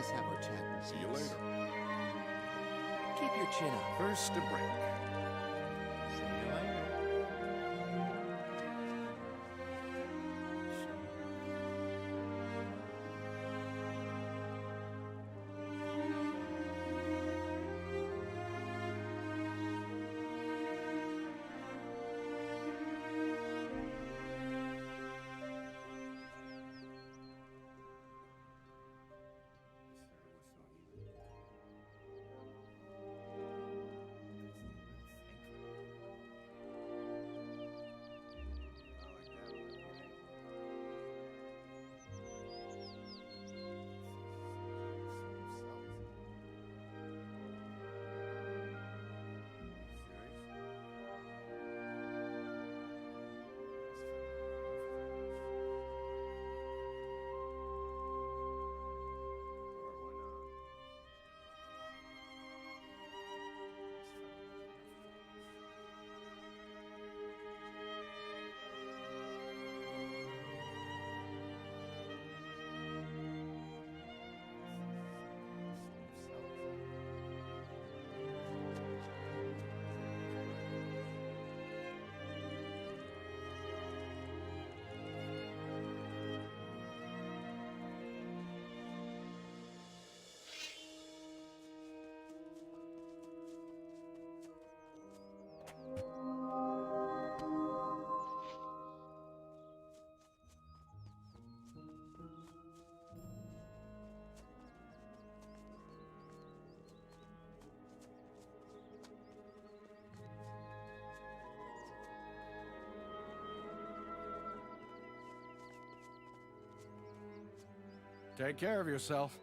Let's have our chat in See you peace. later. Keep your chin up. First a break. See you later. Take care of yourself.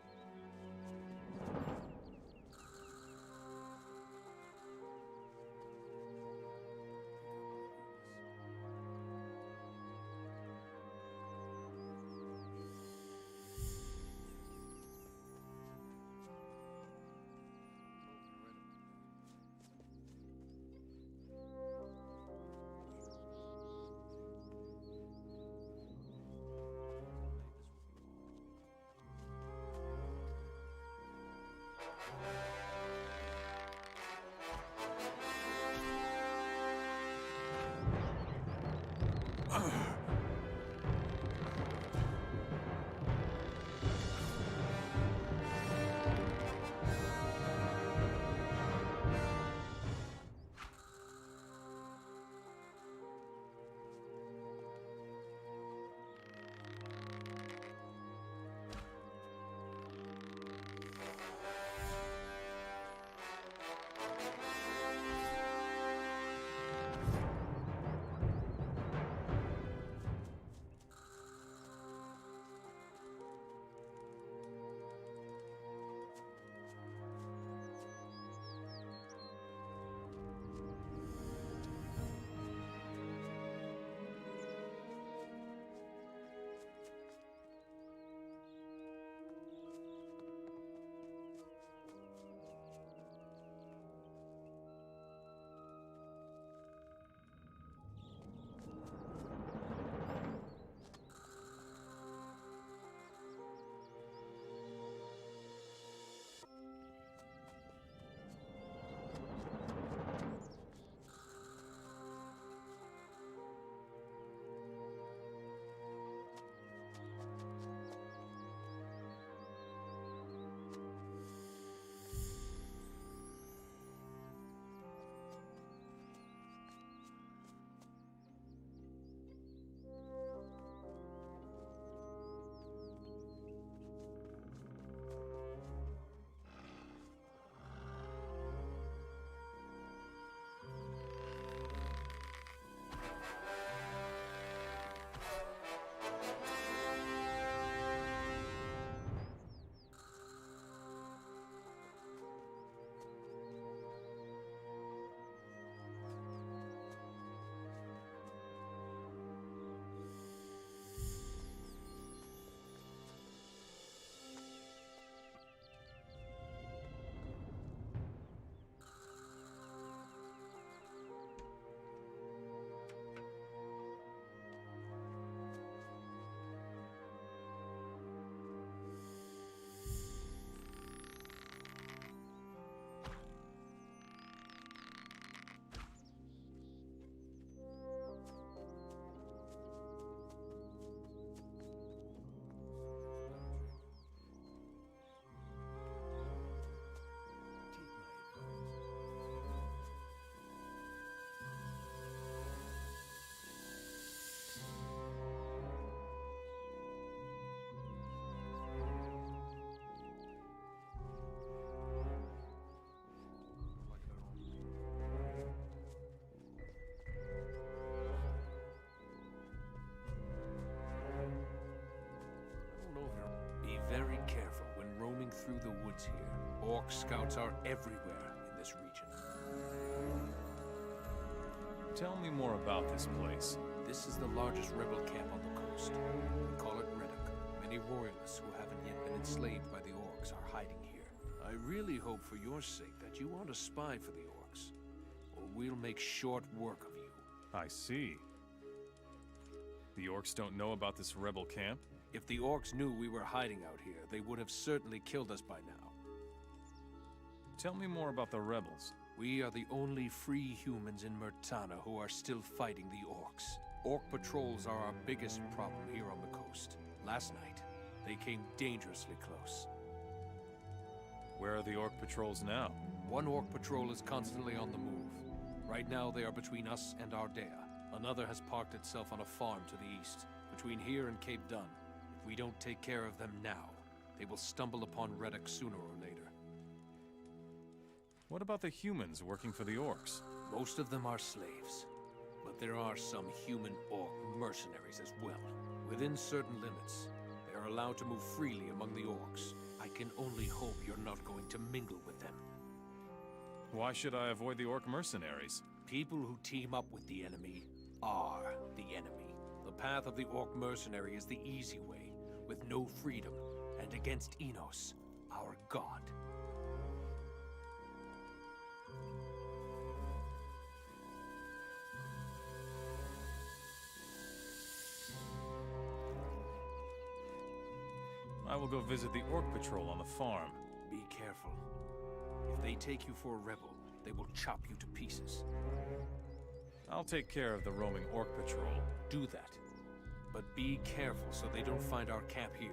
Orc scouts are everywhere in this region. Tell me more about this place. This is the largest rebel camp on the coast. We call it Reddock. Many royalists who haven't yet been enslaved by the orcs are hiding here. I really hope for your sake that you aren't a spy for the orcs, or we'll make short work of you. I see. The orcs don't know about this rebel camp? If the orcs knew we were hiding out here, they would have certainly killed us by now. Tell me more about the rebels. We are the only free humans in Murtana who are still fighting the orcs. Orc patrols are our biggest problem here on the coast. Last night, they came dangerously close. Where are the orc patrols now? One orc patrol is constantly on the move. Right now they are between us and Ardea. Another has parked itself on a farm to the east, between here and Cape Dun. If we don't take care of them now, they will stumble upon Reddock sooner or later. What about the humans working for the orcs? Most of them are slaves, but there are some human orc mercenaries as well. Within certain limits, they are allowed to move freely among the orcs. I can only hope you're not going to mingle with them. Why should I avoid the orc mercenaries? People who team up with the enemy are the enemy. The path of the orc mercenary is the easy way, with no freedom, and against Enos, our god. I will go visit the orc patrol on the farm. Be careful. If they take you for a rebel, they will chop you to pieces. I'll take care of the roaming orc patrol. Do that. But be careful so they don't find our camp here.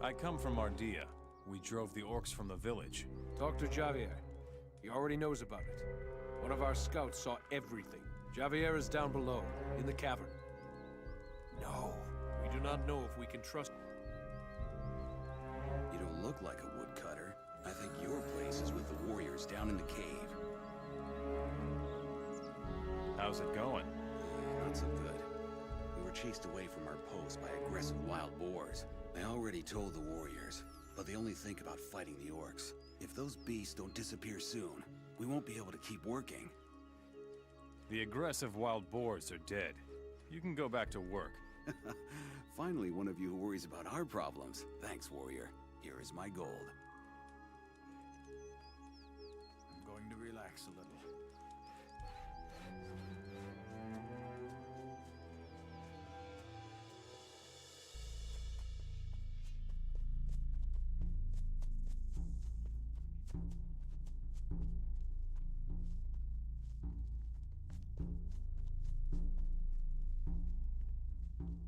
I come from Ardea. We drove the orcs from the village. Talk to Javier. He already knows about it. One of our scouts saw everything. Javier is down below, in the cavern. No, we do not know if we can trust... You don't look like a woodcutter. I think your place is with the warriors down in the cave. How's it going? Not so good. We were chased away from our post by aggressive wild boars. I already told the warriors, but they only think about fighting the orcs. If those beasts don't disappear soon, we won't be able to keep working. The aggressive wild boars are dead. You can go back to work. Finally, one of you who worries about our problems. Thanks, warrior. Here is my gold. I'm going to relax a little.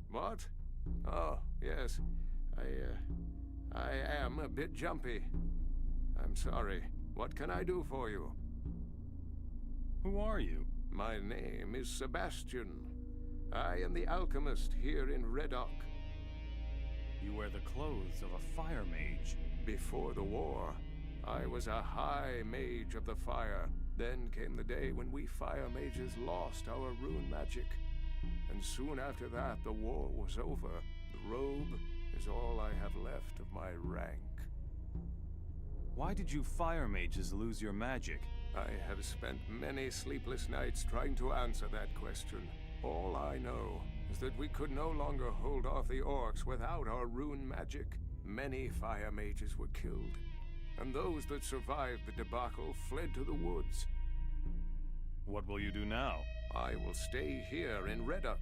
What? Oh, yes. I am a bit jumpy. I'm sorry. What can I do for you? Who are you? My name is Sebastian. I am the alchemist here in Reddock. You wear the clothes of a fire mage. Before the war, I was a high mage of the fire. Then came the day when we fire mages lost our rune magic. And soon after that, the war was over. The robe is all I have left of my rank. Why did you fire mages lose your magic? I have spent many sleepless nights trying to answer that question. All I know is that we could no longer hold off the orcs without our rune magic. Many fire mages were killed, and those that survived the debacle fled to the woods. What will you do now? I will stay here in Reddock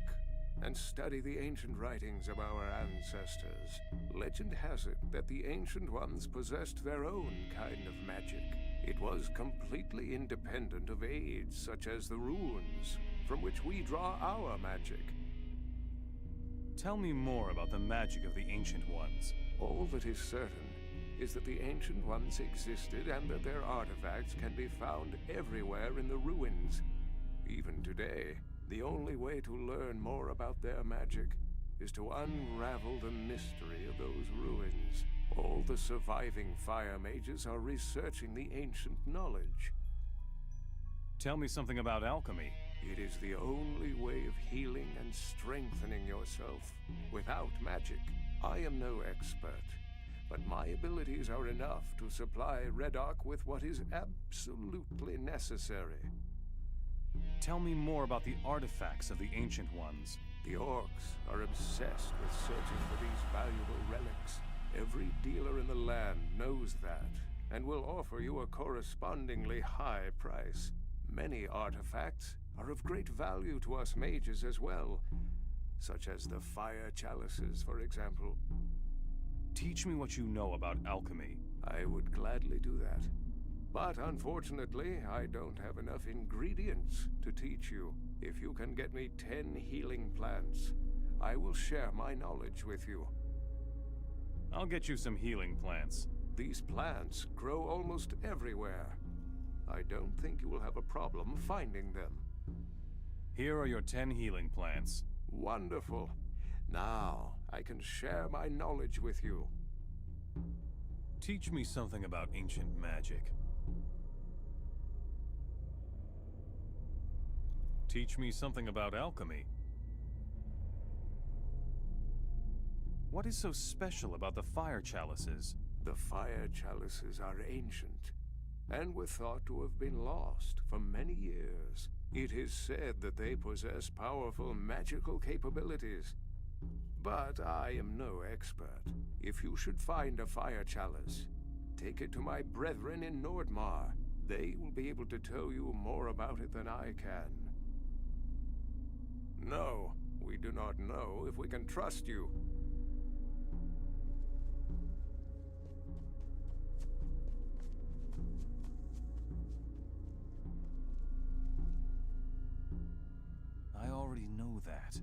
and study the ancient writings of our ancestors. Legend has it that the Ancient Ones possessed their own kind of magic. It was completely independent of aids such as the runes, from which we draw our magic. Tell me more about the magic of the Ancient Ones. All that is certain is that the Ancient Ones existed and that their artifacts can be found everywhere in the ruins. Even today, the only way to learn more about their magic is to unravel the mystery of those ruins. All the surviving fire mages are researching the ancient knowledge. Tell me something about alchemy. It is the only way of healing and strengthening yourself. Without magic, I am no expert, but my abilities are enough to supply Reddock with what is absolutely necessary. Tell me more about the artifacts of the Ancient Ones. The orcs are obsessed with searching for these valuable relics. Every dealer in the land knows that, and will offer you a correspondingly high price. Many artifacts are of great value to us mages as well, such as the fire chalices, for example. Teach me what you know about alchemy. I would gladly do that. But unfortunately, I don't have enough ingredients to teach you. If you can get me 10 healing plants, I will share my knowledge with you. I'll get you some healing plants. These plants grow almost everywhere. I don't think you will have a problem finding them. Here are your 10 healing plants. Wonderful. Now, I can share my knowledge with you. Teach me something about ancient magic. Teach me something about alchemy. What is so special about the fire chalices? The fire chalices are ancient, and were thought to have been lost for many years. It is said that they possess powerful magical capabilities. But I am no expert. If you should find a fire chalice, take it to my brethren in Nordmar. They will be able to tell you more about it than I can. No, we do not know if we can trust you. I already know that.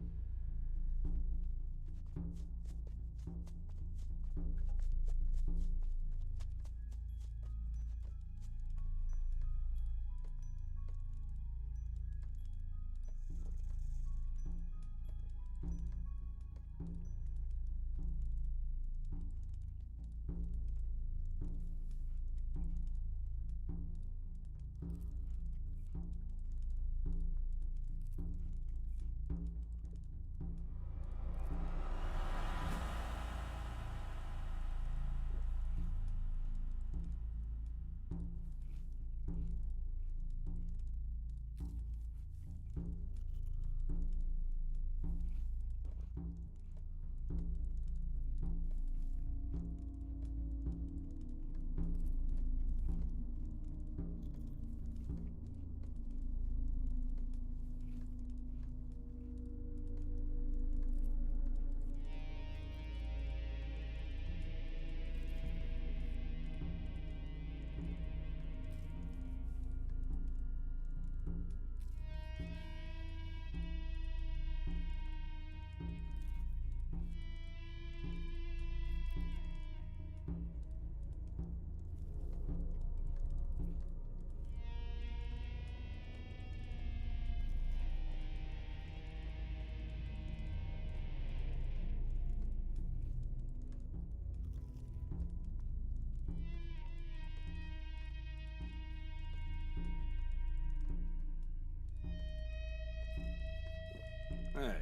Hey,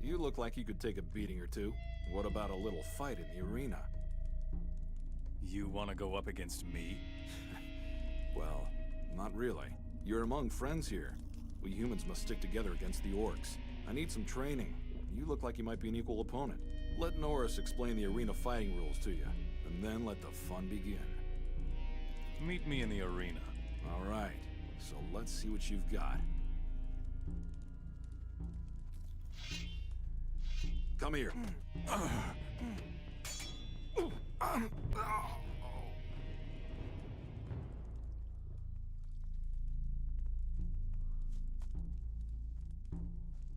you look like you could take a beating or two. What about a little fight in the arena? You want to go up against me? Well, not really. You're among friends here. We humans must stick together against the orcs. I need some training. You look like you might be an equal opponent. Let Norris explain the arena fighting rules to you, and then let the fun begin. Meet me in the arena. All right, so let's see what you've got. Come here.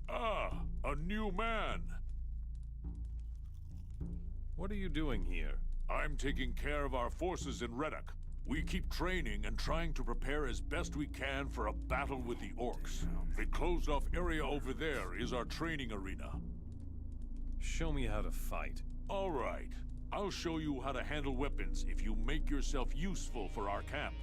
Ah, a new man. What are you doing here? I'm taking care of our forces in Reddock. We keep training and trying to prepare as best we can for a battle with the orcs. The closed-off area over there is our training arena. Show me how to fight. All right. I'll show you how to handle weapons if you make yourself useful for our camp.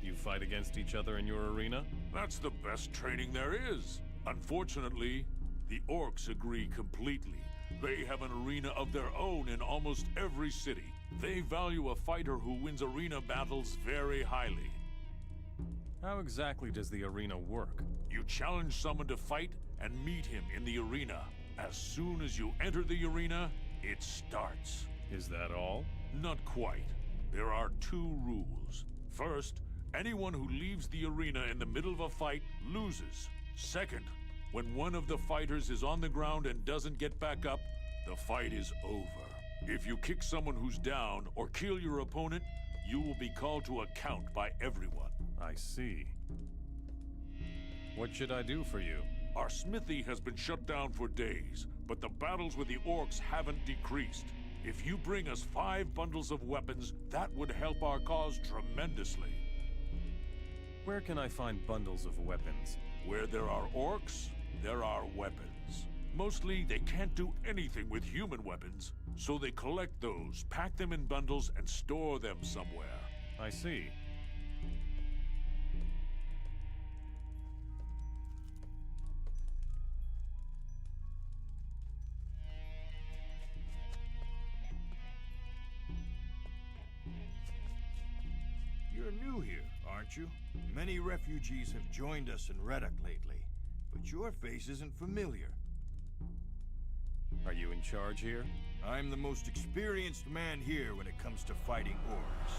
You fight against each other in your arena? That's the best training there is. Unfortunately, the orcs agree completely. They have an arena of their own in almost every city. They value a fighter who wins arena battles very highly. How exactly does the arena work? You challenge someone to fight and meet him in the arena. As soon as you enter the arena, it starts. Is that all? Not quite. There are 2 rules. First, anyone who leaves the arena in the middle of a fight loses. Second, when one of the fighters is on the ground and doesn't get back up, the fight is over. If you kick someone who's down or kill your opponent, you will be called to account by everyone. I see. What should I do for you? Our smithy has been shut down for days, but the battles with the orcs haven't decreased. If you bring us 5 bundles of weapons, that would help our cause tremendously. Where can I find bundles of weapons? Where there are orcs, there are weapons. Mostly, they can't do anything with human weapons, so they collect those, pack them in bundles, and store them somewhere. I see. You're new here, aren't you? Many refugees have joined us in Reddock lately, but your face isn't familiar. Are you in charge here? I'm the most experienced man here when it comes to fighting orcs.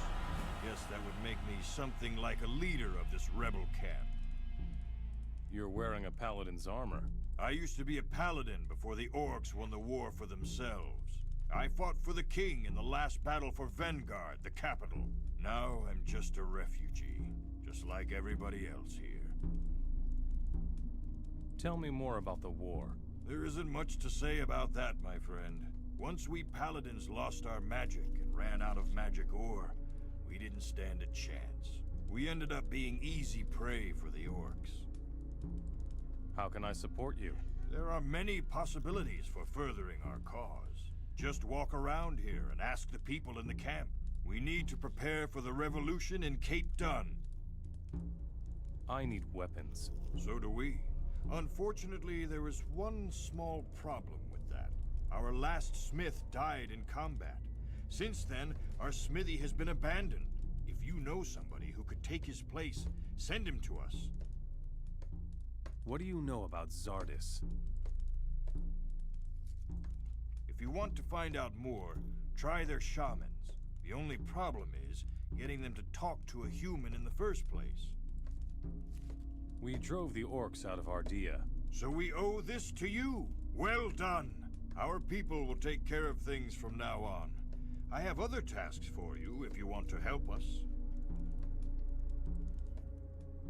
Guess that would make me something like a leader of this rebel camp. You're wearing a paladin's armor. I used to be a paladin before the orcs won the war for themselves. I fought for the king in the last battle for Vanguard, the capital. Now I'm just a refugee, just like everybody else here. Tell me more about the war. There isn't much to say about that, my friend. Once we paladins lost our magic and ran out of magic ore, we didn't stand a chance. We ended up being easy prey for the orcs. How can I support you? There are many possibilities for furthering our cause. Just walk around here and ask the people in the camp. We need to prepare for the revolution in Cape Dun. I need weapons. So do we. Unfortunately, there is one small problem with that. Our last smith died in combat. Since then, our smithy has been abandoned. If you know somebody who could take his place, send him to us. What do you know about Zardis? If you want to find out more, try their shamans. The only problem is getting them to talk to a human in the first place. We drove the orcs out of Ardea. So we owe this to you. Well done. Our people will take care of things from now on. I have other tasks for you if you want to help us.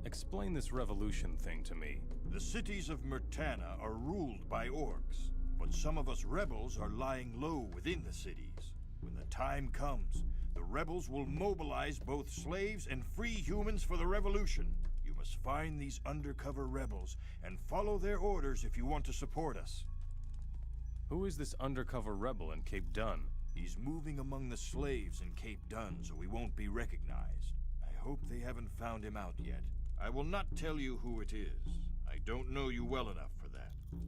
Explain this revolution thing to me. The cities of Myrtana are ruled by orcs, but some of us rebels are lying low within the cities. When the time comes, the rebels will mobilize both slaves and free humans for the revolution. You must find these undercover rebels and follow their orders if you want to support us. Who is this undercover rebel in Cape Dun? He's moving among the slaves in Cape Dun, so he won't be recognized. I hope they haven't found him out yet. I will not tell you who it is. I don't know you well enough for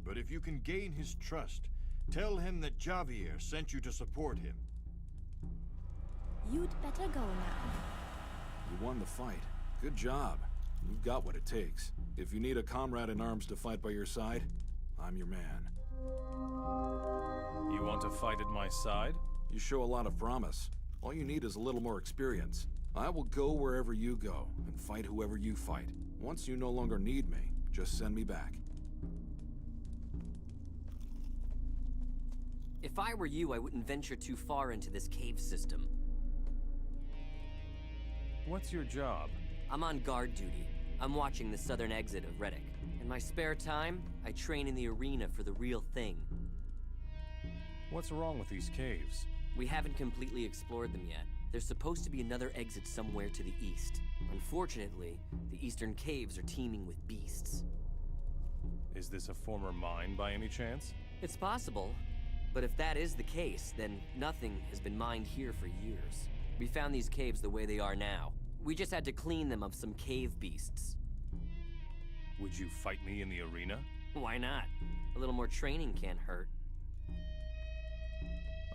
But if you can gain his trust, tell him that Javier sent you to support him. You'd better go now. You won the fight. Good job. You've got what it takes. If you need a comrade in arms to fight by your side, I'm your man. You want to fight at my side? You show a lot of promise. All you need is a little more experience. I will go wherever you go, and fight whoever you fight. Once you no longer need me, just send me back. If I were you, I wouldn't venture too far into this cave system. What's your job? I'm on guard duty. I'm watching the southern exit of Reddock. In my spare time, I train in the arena for the real thing. What's wrong with these caves? We haven't completely explored them yet. There's supposed to be another exit somewhere to the east. Unfortunately, the eastern caves are teeming with beasts. Is this a former mine by any chance? It's possible, but if that is the case, then nothing has been mined here for years. We found these caves the way they are now. We just had to clean them of some cave beasts. Would you fight me in the arena? Why not? A little more training can't hurt.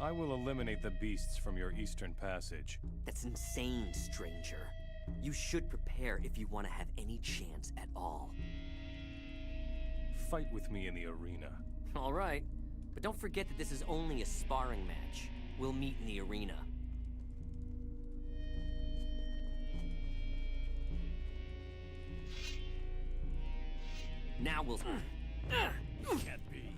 I will eliminate the beasts from your eastern passage. That's insane, stranger. You should prepare if you want to have any chance at all. Fight with me in the arena. All right, but don't forget that this is only a sparring match. We'll meet in the arena. Now we'll... Can't be.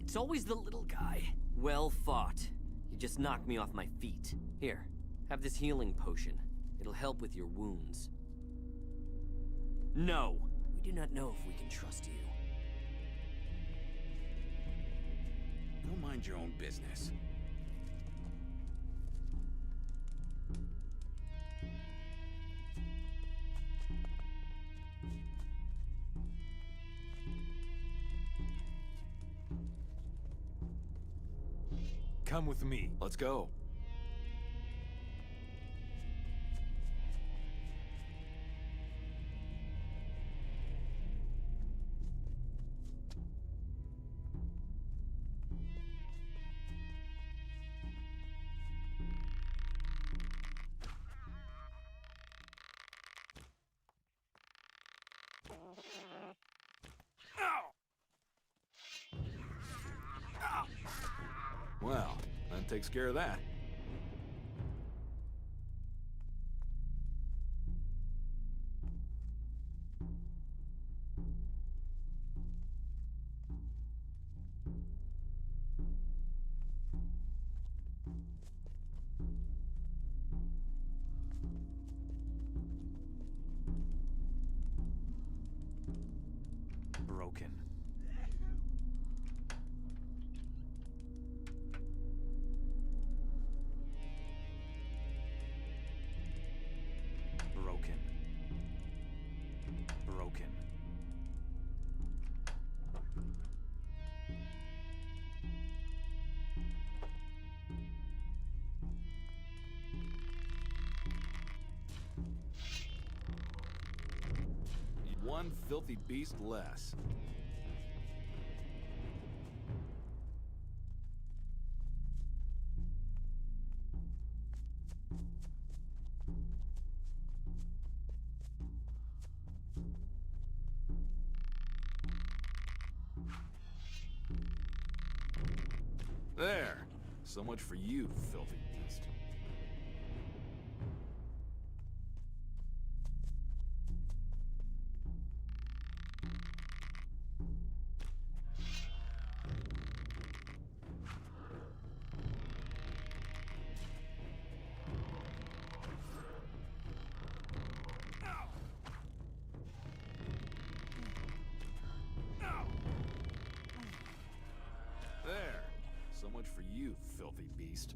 It's always the little guy. Well fought. You just knocked me off my feet. Here, have this healing potion. It'll help with your wounds. No! We do not know if we can trust you. Go mind your own business. Come with me. Let's go. Well, that takes care of that. Broken. Broken. Broken. One filthy beast less. There. So much for you, filthy beast. There. So much for you, filthy beast.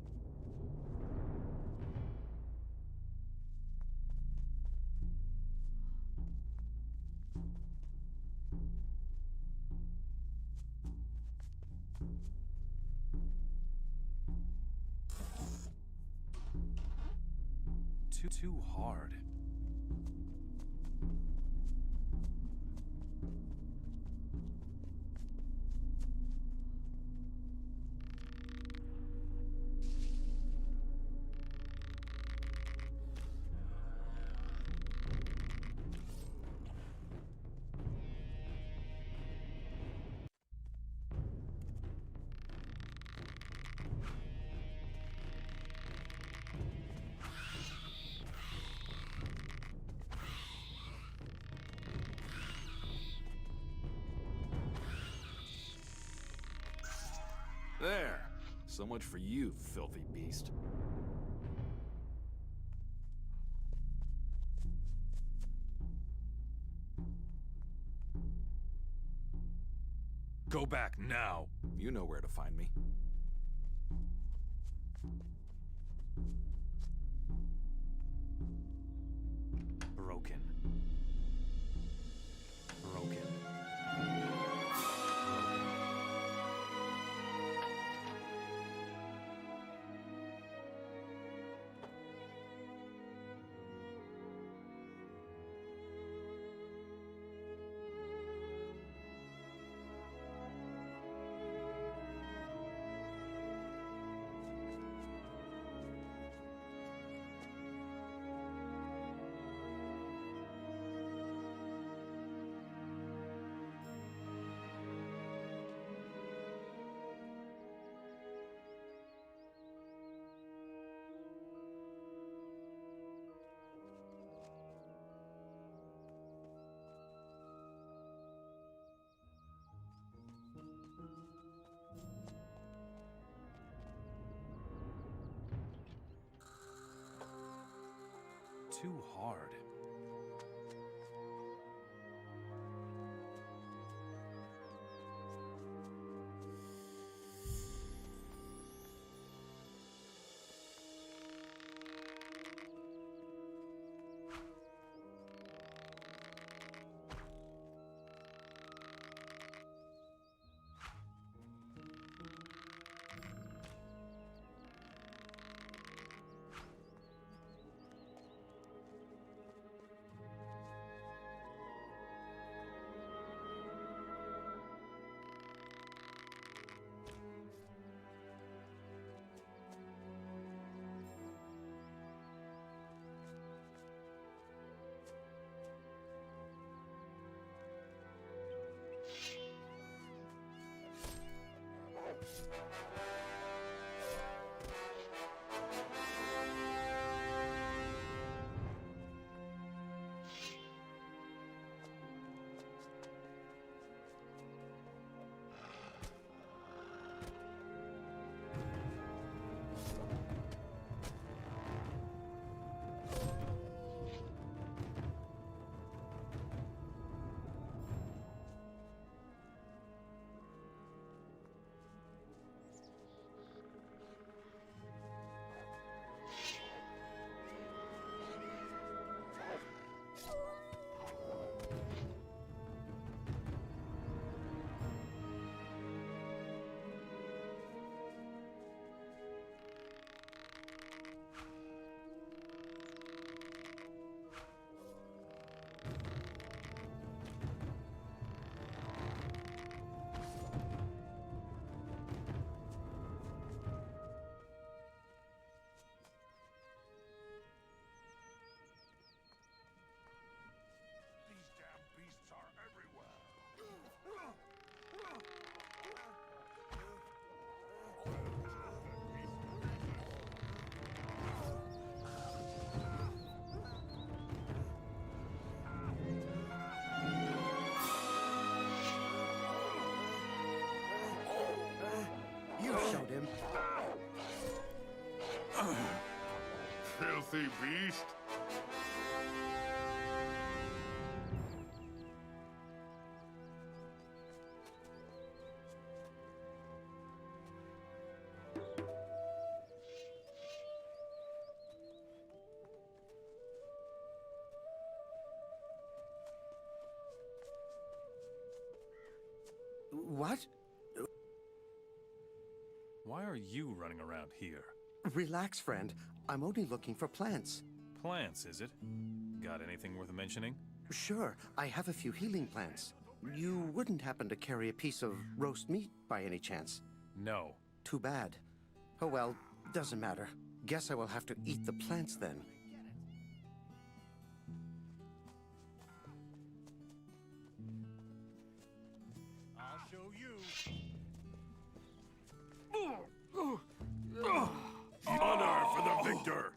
Too hard. There! So much for you, filthy beast. Go back now. You know where to find me. Broken. Broken. Too hard. These damn beasts are everywhere. You showed him. Filthy beast. What? Why are you running around here? Relax, friend. I'm only looking for plants. plants, is it? Got anything worth mentioning? Sure, I have a few healing plants. You wouldn't happen to carry a piece of roast meat by any chance? No. Too bad. Oh well, doesn't matter. Guess I will have to eat the plants then. I'll show you. Honor for the victor!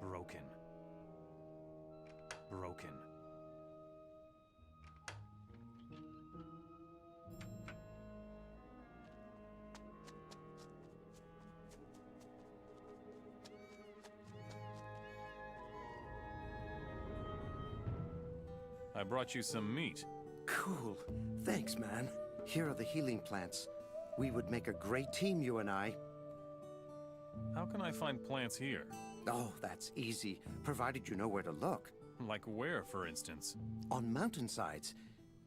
Broken. Broken. I brought you some meat. Cool. Thanks, man. Here are the healing plants. We would make a great team, you and I. How can I find plants here? Oh, that's easy, provided you know where to look. Like where, for instance? On mountainsides.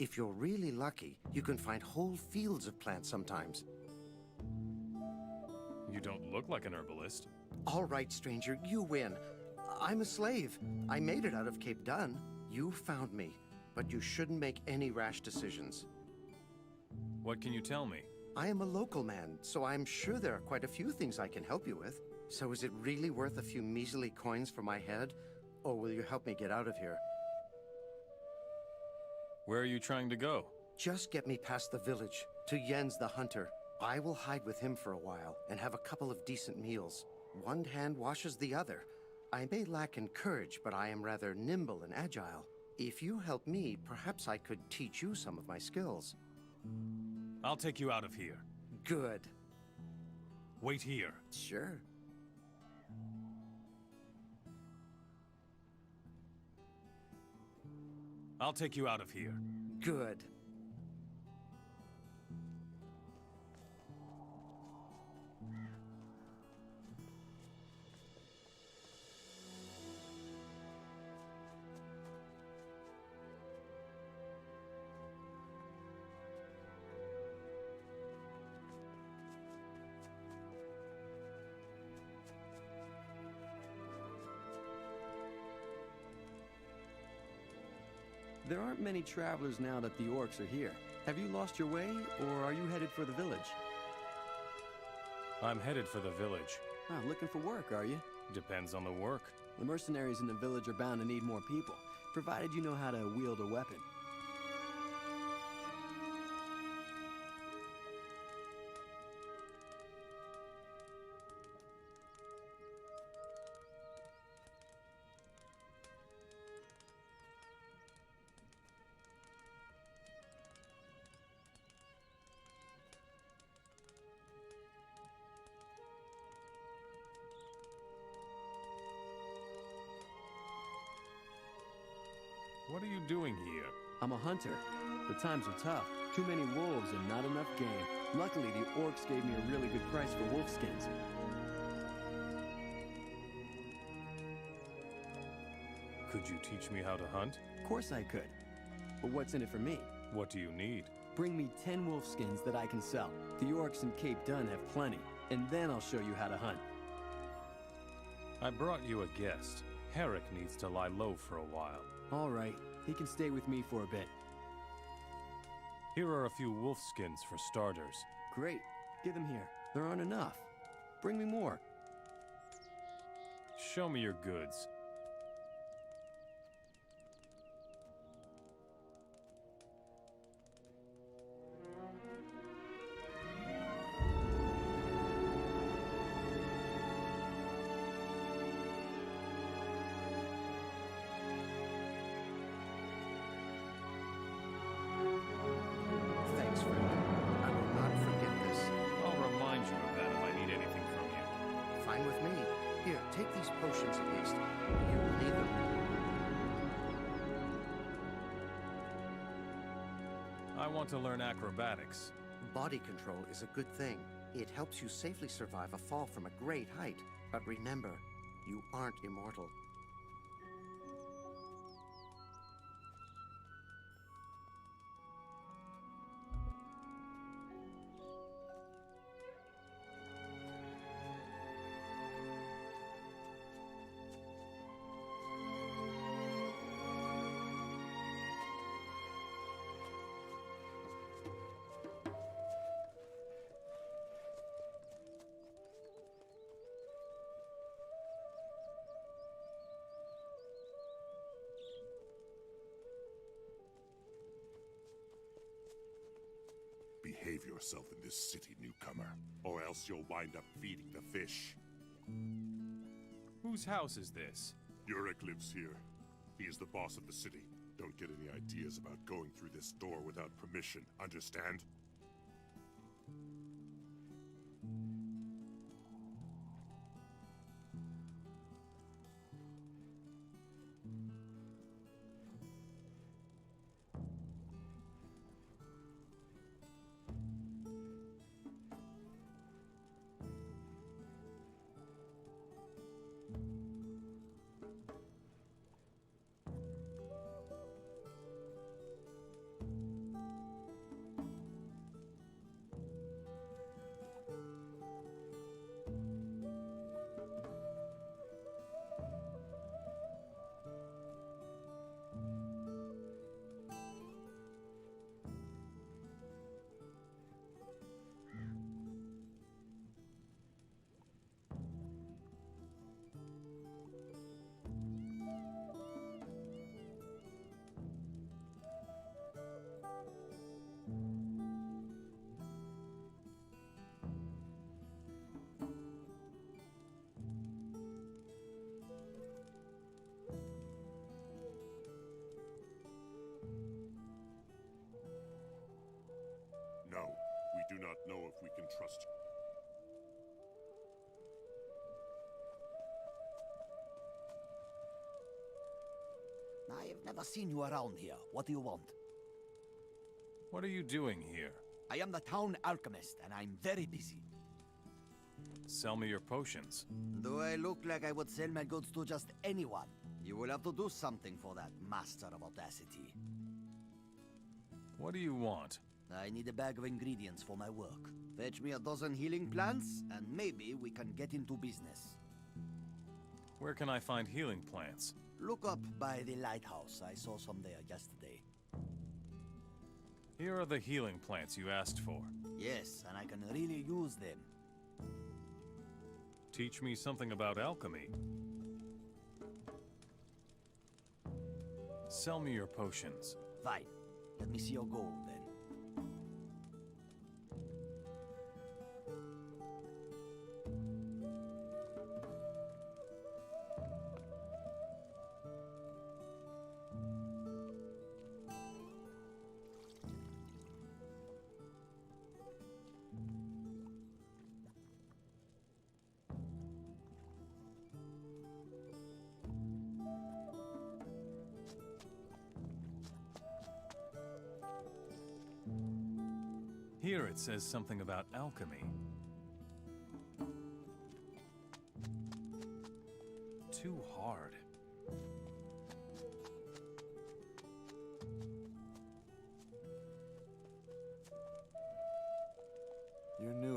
If you're really lucky, you can find whole fields of plants sometimes. You don't look like an herbalist. All right, stranger, you win. I'm a slave. I made it out of Cape Dun. You found me, but you shouldn't make any rash decisions. What can you tell me? I am a local man, so I'm sure there are quite a few things I can help you with. So is it really worth a few measly coins for my head? Or will you help me get out of here? Where are you trying to go? Just get me past the village, to Jens the hunter. I will hide with him for a while, and have a couple of decent meals. One hand washes the other. I may lack in courage, but I am rather nimble and agile. If you help me, perhaps I could teach you some of my skills. I'll take you out of here. Good. Wait here. Sure. I'll take you out of here. Good. There aren't many travelers now that the orcs are here. Have you lost your way, or are you headed for the village? I'm headed for the village. Ah, looking for work, are you? Depends on the work. The mercenaries in the village are bound to need more people, provided you know how to wield a weapon. What are you doing here? I'm a hunter. The times are tough. Too many wolves and not enough game. Luckily, the orcs gave me a really good price for wolf skins. Could you teach me how to hunt? Of course I could. But what's in it for me? What do you need? Bring me 10 wolf skins that I can sell. The orcs in Cape Dun have plenty, and then I'll show you how to hunt. I brought you a guest. Herrick needs to lie low for a while. All right, he can stay with me for a bit. Here are a few wolf skins for starters. Great, give them here. There aren't enough. Bring me more. Show me your goods. Thanks, friend. I will not forget this. I'll remind you of that if I need anything from you. Fine with me. Here, take these potions at least. You will need them. I want to learn acrobatics. Body control is a good thing. It helps you safely survive a fall from a great height. But remember, you aren't immortal. Behave yourself in this city, newcomer, or else you'll wind up feeding the fish. Whose house is this? Urek lives here. He is the boss of the city. Don't get any ideas about going through this door without permission, understand? No, we do not know if we can trust you. I have never seen you around here. What do you want? What are you doing here? I am the town alchemist, and I'm very busy. Sell me your potions. Do I look like I would sell my goods to just anyone? You will have to do something for that, Master of Audacity. What do you want? I need a bag of ingredients for my work. Fetch me a dozen healing plants, and maybe we can get into business. Where can I find healing plants? Look up by the lighthouse. I saw some there yesterday. Here are the healing plants you asked for. Yes, and I can really use them. Teach me something about alchemy. Sell me your potions. Fine. Let me see your gold, then. Here it says something about alchemy. Too hard.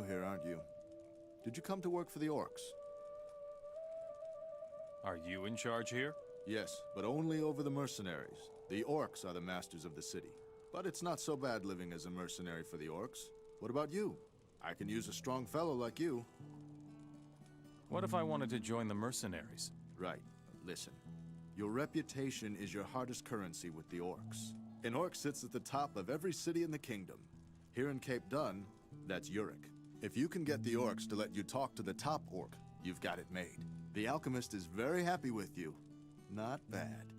new here, aren't you? Did you come to work for the orcs? Are you in charge here? Yes, but only over the mercenaries. The orcs are the masters of the city. But it's not so bad living as a mercenary for the orcs. What about you? I can use a strong fellow like you. What if I wanted to join the mercenaries? Right. Listen. Your reputation is your hardest currency with the orcs. An orc sits at the top of every city in the kingdom. Here in Cape Dun, that's Yurik. If you can get the orcs to let you talk to the top orc, you've got it made. The alchemist is very happy with you. Not bad.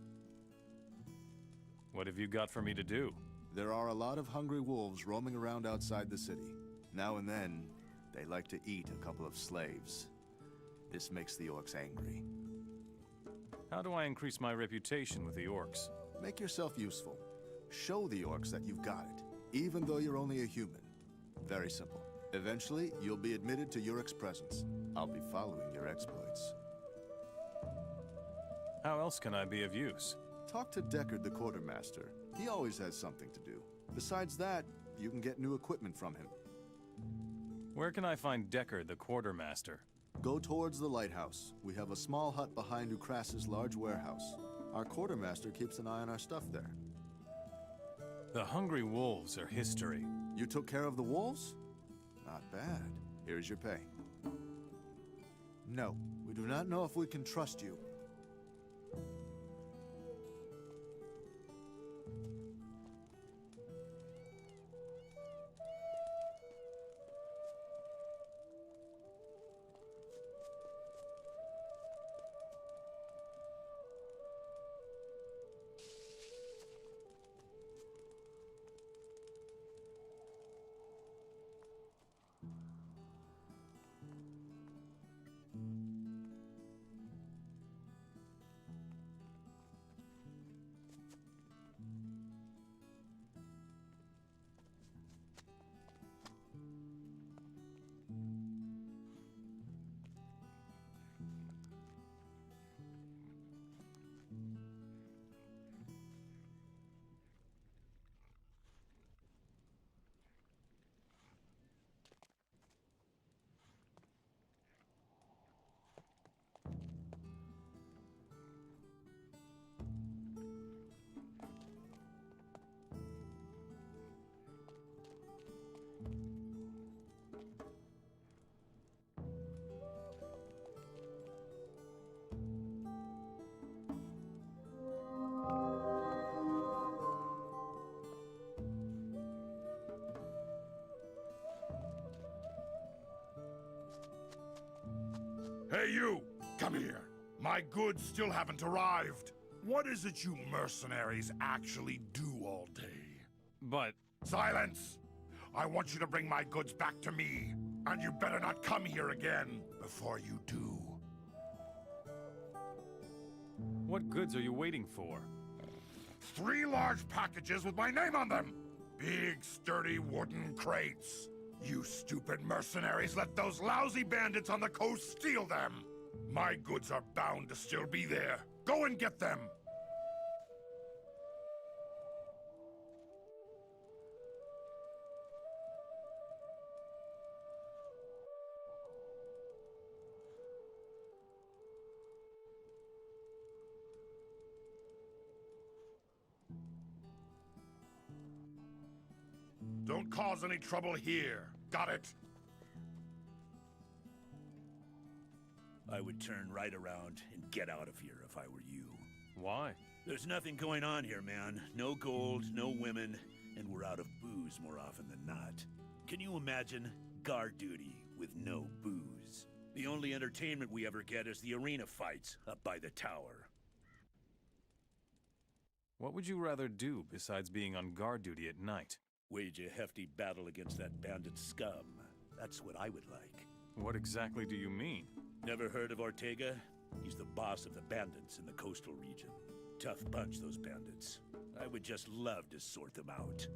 What have you got for me to do? There are a lot of hungry wolves roaming around outside the city. Now and then, they like to eat a couple of slaves. This makes the orcs angry. How do I increase my reputation with the orcs? Make yourself useful. Show the orcs that you've got it, even though you're only a human. Very simple. Eventually, you'll be admitted to Yurik's presence. I'll be following your exploits. How else can I be of use? Talk to Deckard the quartermaster. He always has something to do. Besides that, you can get new equipment from him. Where can I find Deckard the quartermaster? Go towards the lighthouse. We have a small hut behind Ukras's large warehouse. Our quartermaster keeps an eye on our stuff there. The hungry wolves are history. You took care of the wolves? Not bad. Here's your pay. No, we do not know if we can trust you. Hey, you! Come here. My goods still haven't arrived. What is it you mercenaries actually do all day? But... Silence! I want you to bring my goods back to me. And you better not come here again before you do. What goods are you waiting for? 3 large packages with my name on them. Big, sturdy wooden crates. You stupid mercenaries let those lousy bandits on the coast steal them! My goods are bound to still be there. Go and get them! Don't cause any trouble here. Got it? I would turn right around and get out of here if I were you. Why? There's nothing going on here, man. No gold, no women, and we're out of booze more often than not. Can you imagine guard duty with no booze? The only entertainment we ever get is the arena fights up by the tower. What would you rather do besides being on guard duty at night? Wage a hefty battle against that bandit scum. That's what I would like. What exactly do you mean? Never heard of Ortega? He's the boss of the bandits in the coastal region. Tough bunch, those bandits. I would just love to sort them out.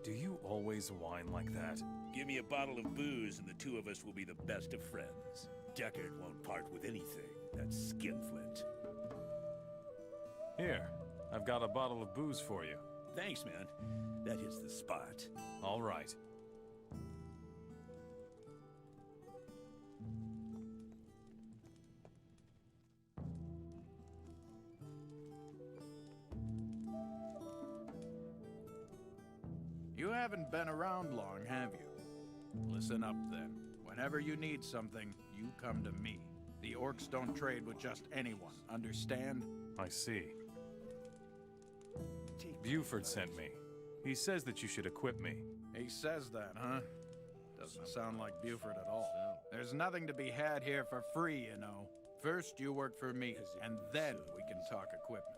Do you always whine like that? Give me a bottle of booze and the two of us will be the best of friends. Deckard won't part with anything. That's skinflint. Here, I've got a bottle of booze for you. Thanks, man. That hits the spot. All right. haven't been around long, have you? Listen up, then. Whenever you need something, you come to me. The orcs don't trade with just anyone, understand? I see. Buford sent me. He says that you should equip me. He says that, huh? Doesn't sound like Buford at all. There's nothing to be had here for free, you know. First, you work for me, and then we can talk equipment.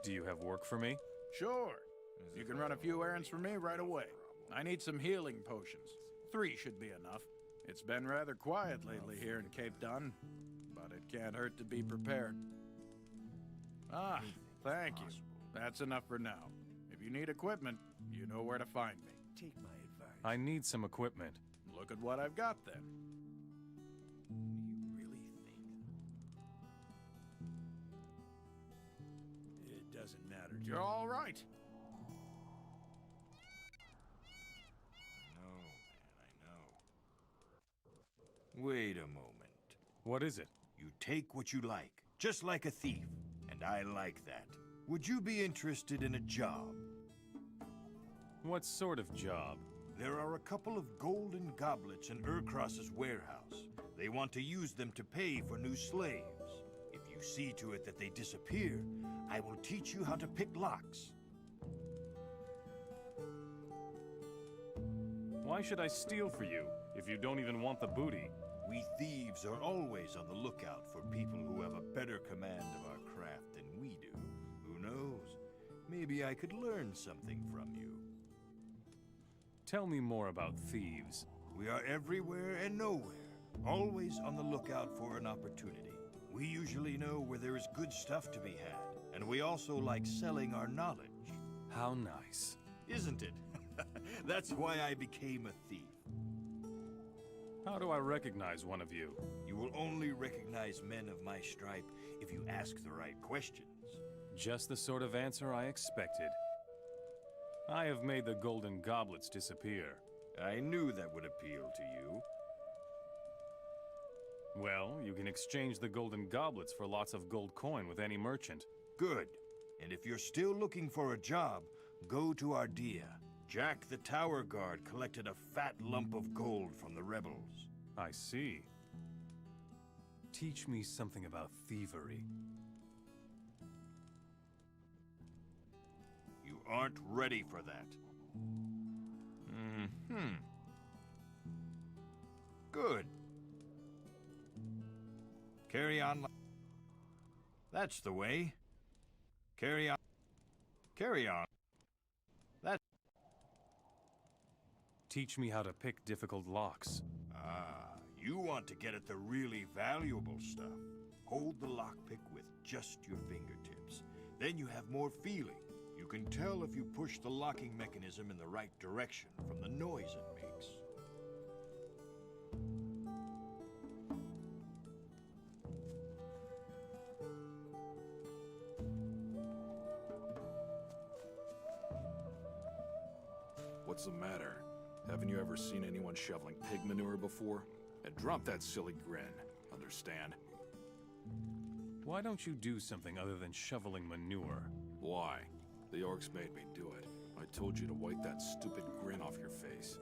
Do you have work for me? Sure. You can run a few errands for me right away. I need some healing potions. 3 should be enough. It's been rather quiet lately here in Cape Dun, but it can't hurt to be prepared. Ah, thank you. That's enough for now. If you need equipment, you know where to find me. Take my advice. I need some equipment. Look at what I've got then. You really think? It doesn't matter to You're all right. Wait a moment. What is it? You take what you like, just like a thief, and I like that. Would you be interested in a job? What sort of job? There are a couple of golden goblets in Urkros's warehouse. They want to use them to pay for new slaves. If you see to it that they disappear, I will teach you how to pick locks. Why should I steal for you, if you don't even want the booty? We thieves are always on the lookout for people who have a better command of our craft than we do. Who knows? Maybe I could learn something from you. Tell me more about thieves. We are everywhere and nowhere, always on the lookout for an opportunity. We usually know where there is good stuff to be had, and we also like selling our knowledge. How nice. Isn't it? That's why I became a thief. How do I recognize one of you? You will only recognize men of my stripe if you ask the right questions. Just the sort of answer I expected. I have made the golden goblets disappear. I knew that would appeal to you. Well, you can exchange the golden goblets for lots of gold coin with any merchant. Good. And if you're still looking for a job, go to Ardea. Jack the Tower Guard collected a fat lump of gold from the rebels. I see. Teach me something about thievery. You aren't ready for that. Good. Carry on. That's the way. Carry on. Carry on. Teach me how to pick difficult locks. Ah, you want to get at the really valuable stuff. Hold the lockpick with just your fingertips. Then you have more feeling. You can tell if you push the locking mechanism in the right direction from the noise it makes. What's the matter? Haven't you ever seen anyone shoveling pig manure before? And drop that silly grin, understand? Why don't you do something other than shoveling manure? Why? The orcs made me do it. I told you to wipe that stupid grin off your face.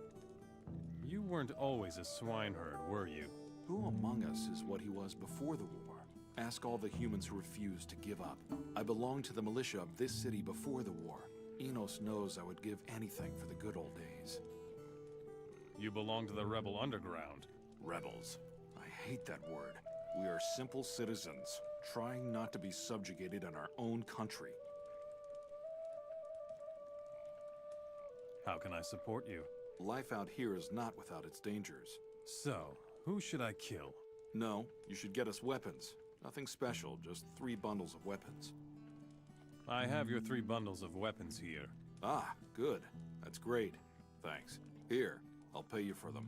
You weren't always a swineherd, were you? Who among us is what he was before the war? Ask all the humans who refused to give up. I belonged to the militia of this city before the war. Enos knows I would give anything for the good old days. You belong to the rebel underground. Rebels. I hate that word. We are simple citizens, trying not to be subjugated in our own country. How can I support you? Life out here is not without its dangers. So, who should I kill? No, you should get us weapons. Nothing special, just 3 bundles of weapons. I have your 3 bundles of weapons here. Ah, good. That's great. Thanks. Here, I'll pay you for them.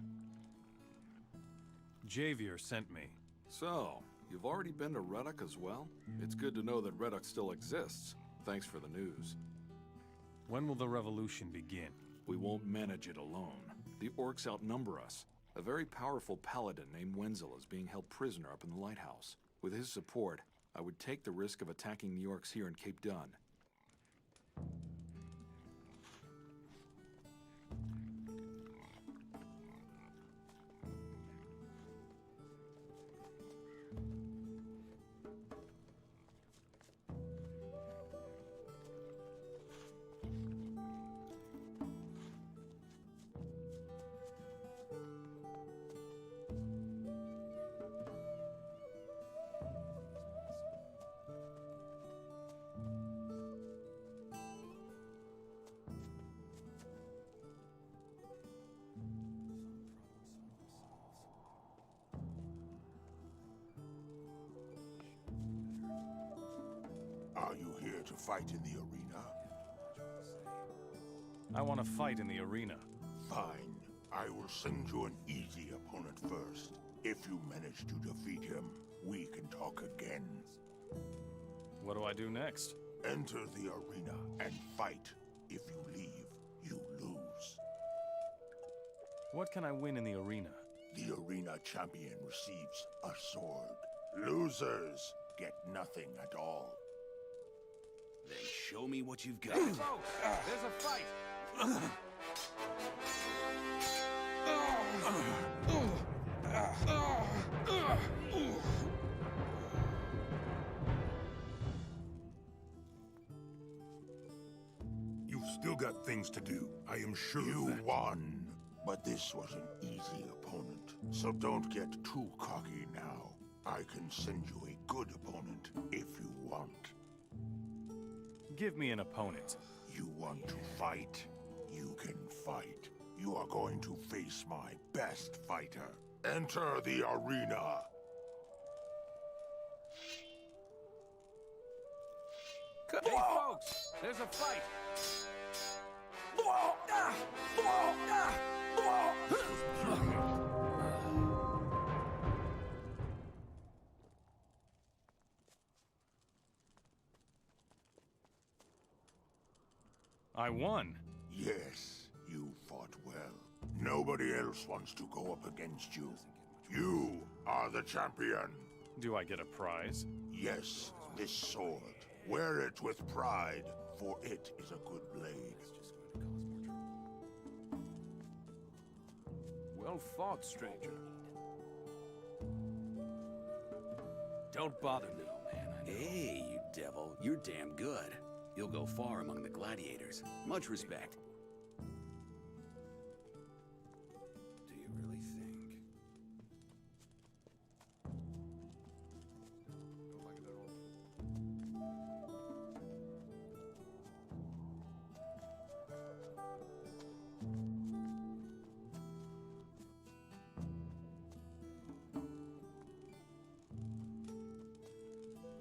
Javier sent me. So, you've already been to Reddock as well? It's good to know that Reddock still exists. Thanks for the news. When will the revolution begin? We won't manage it alone. The orcs outnumber us. A very powerful paladin named Wenzel is being held prisoner up in the lighthouse. With his support, I would take the risk of attacking the orcs here in Cape Dun. Are you here to fight in the arena? I want to fight in the arena. Fine. I will send you an easy opponent first. If you manage to defeat him, we can talk again. What do I do next? Enter the arena and fight. If you leave, you lose. What can I win in the arena? The arena champion receives a sword. Losers get nothing at all. Then show me what you've got. Folks, there's a fight! You've still got things to do. I am sure you won. But this was an easy opponent, so don't get too cocky now. I can send you a good opponent if you want. Give me an opponent. You want to fight? You can fight. You are going to face my best fighter. Enter the arena. Hey, folks, there's a fight! I won. Yes, you fought well. Nobody else wants to go up against you. You are the champion. Do I get a prize? Yes, this sword. Wear it with pride, for it is a good blade. Well fought, stranger. Don't bother me. Hey, you devil. You're damn good. You'll go far among the gladiators. Much respect. Do you really think?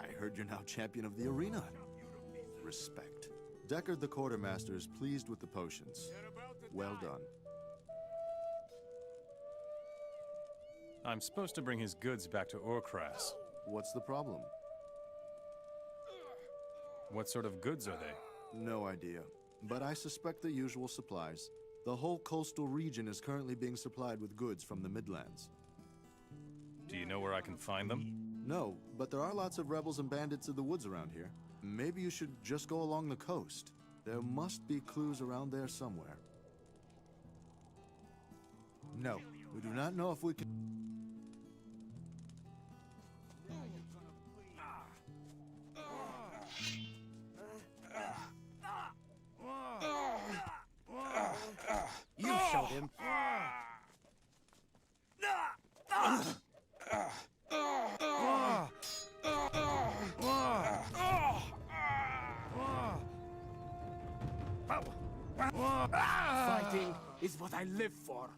I heard you're now champion of the arena. Respect. Deckard the Quartermaster is pleased with the potions. Well done. I'm supposed to bring his goods back to Orkras. What's the problem? What sort of goods are they? No idea. But I suspect the usual supplies. The whole coastal region is currently being supplied with goods from the Midlands. Do you know where I can find them? No, but there are lots of rebels and bandits in the woods around here. Maybe you should just go along the coast. There must be clues around there somewhere. No, we do not know if we can... You showed him. Fighting is what I live for.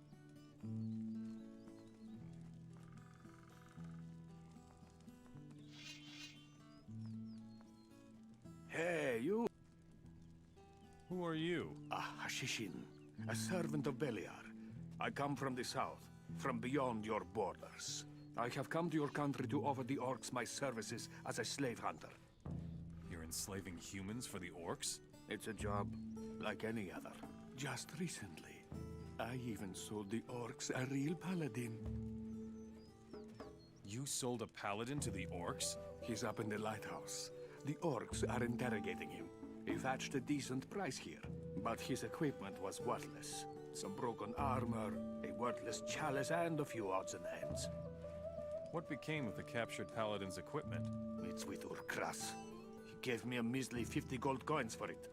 Hey, you. Who are you? Hashishin, a servant of Beliar. I come from the south, from beyond your borders. I have come to your country to offer the orcs my services as a slave hunter. You're enslaving humans for the orcs? It's a job like any other. Just recently, I even sold the orcs a real paladin. You sold a paladin to the orcs? He's up in the lighthouse. The orcs are interrogating him. He fetched a decent price here, but his equipment was worthless. Some broken armor, a worthless chalice, and a few odds and ends. What became of the captured paladin's equipment? It's with Urkras. He gave me a measly 50 gold coins for it.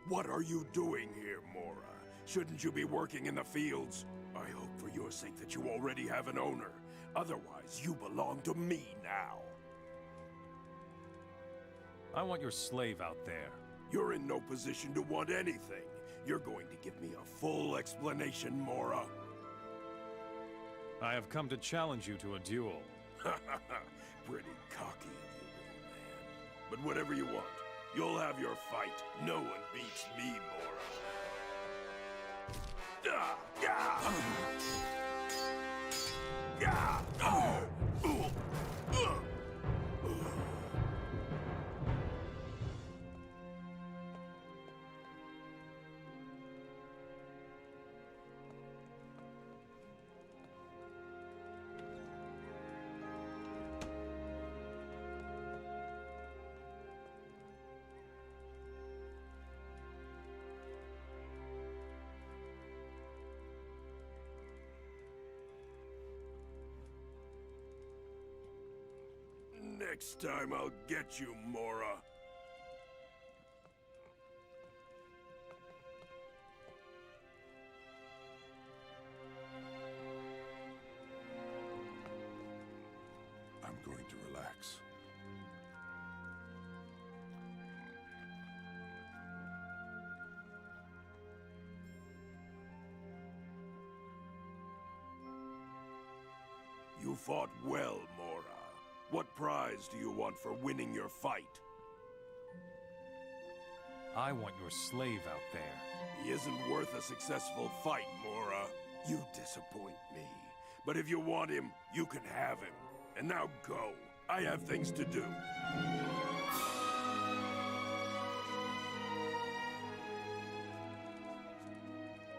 What are you doing here, Mora? Shouldn't you be working in the fields? I hope for your sake that you already have an owner. Otherwise, you belong to me now. I want your slave out there. You're in no position to want anything. You're going to give me a full explanation, Mora. I have come to challenge you to a duel. Pretty cocky of you, little man. But whatever you want, you'll have your fight. No one beats me, Mora. Next time I'll get you, Mora. I'm going to relax. You fought well, Mora. What prize do you want for winning your fight? I want your slave out there. He isn't worth a successful fight, Mora. You disappoint me. But if you want him, you can have him. And now go. I have things to do.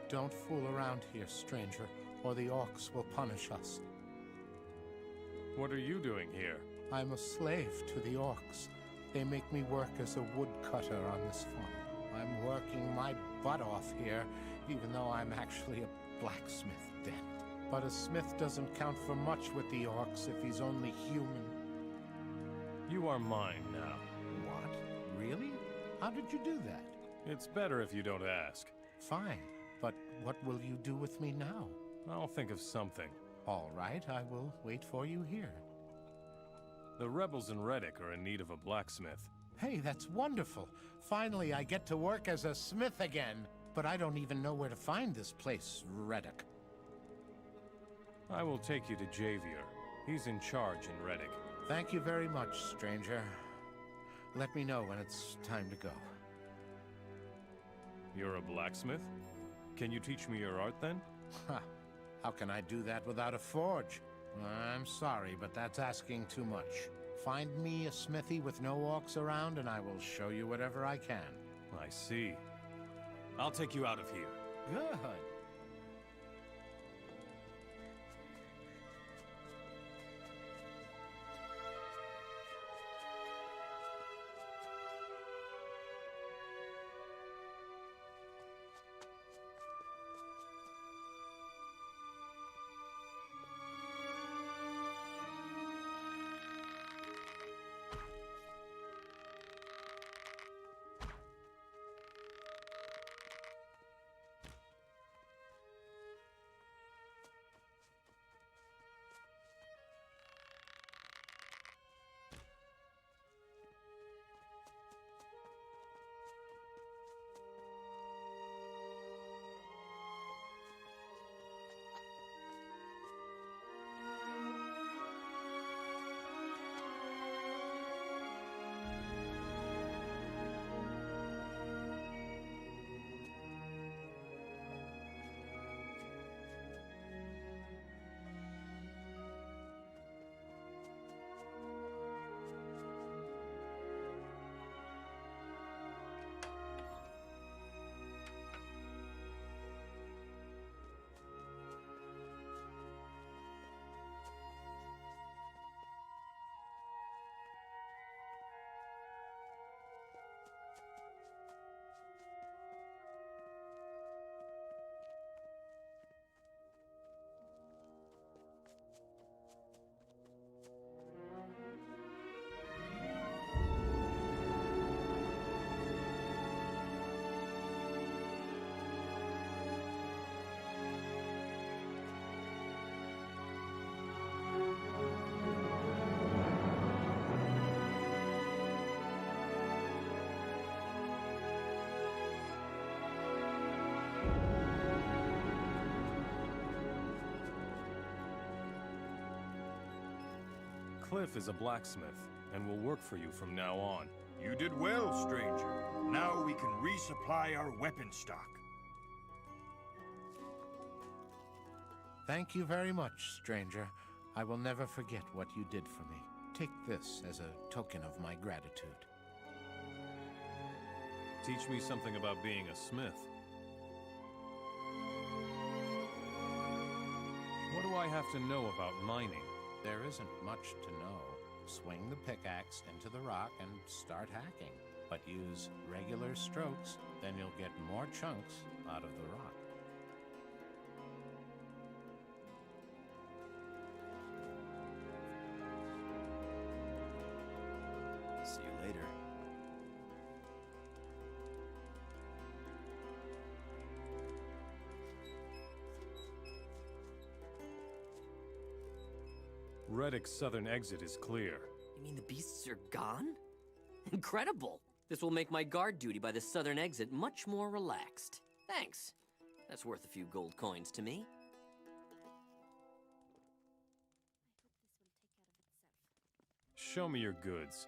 Don't fool around here, stranger, or the orcs will punish us. What are you doing here? I'm a slave to the orcs. They make me work as a woodcutter on this farm. I'm working my butt off here, even though I'm actually a blacksmith then. But a smith doesn't count for much with the orcs if he's only human. You are mine now. What? Really? How did you do that? It's better if you don't ask. Fine, but what will you do with me now? I'll think of something. All right, I will wait for you here. The rebels in Reddock are in need of a blacksmith. Hey, that's wonderful. Finally, I get to work as a smith again. But I don't even know where to find this place, Reddock. I will take you to Javier. He's in charge in Reddock. Thank you very much, stranger. Let me know when it's time to go. You're a blacksmith? Can you teach me your art then? Ha! How can I do that without a forge? I'm sorry, but that's asking too much. Find me a smithy with no orcs around, and I will show you whatever I can. I see. I'll take you out of here. Good. Cliff is a blacksmith, and will work for you from now on. You did well, stranger. Now we can resupply our weapon stock. Thank you very much, stranger. I will never forget what you did for me. Take this as a token of my gratitude. Teach me something about being a smith. What do I have to know about mining? There isn't much to know. Swing the pickaxe into the rock and start hacking. But use regular strokes, then you'll get more chunks out of the rock. See you later. Reddock's southern exit is clear. You mean the beasts are gone? Incredible! This will make my guard duty by the southern exit much more relaxed. Thanks. That's worth a few gold coins to me. Show me your goods.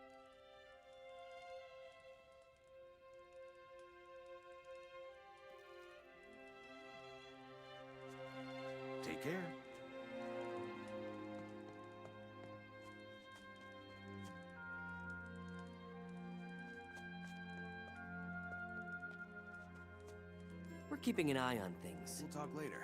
Take care. We're keeping an eye on things. We'll talk later.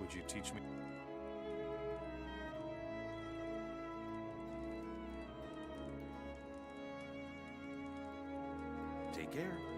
Would you teach me? Take care.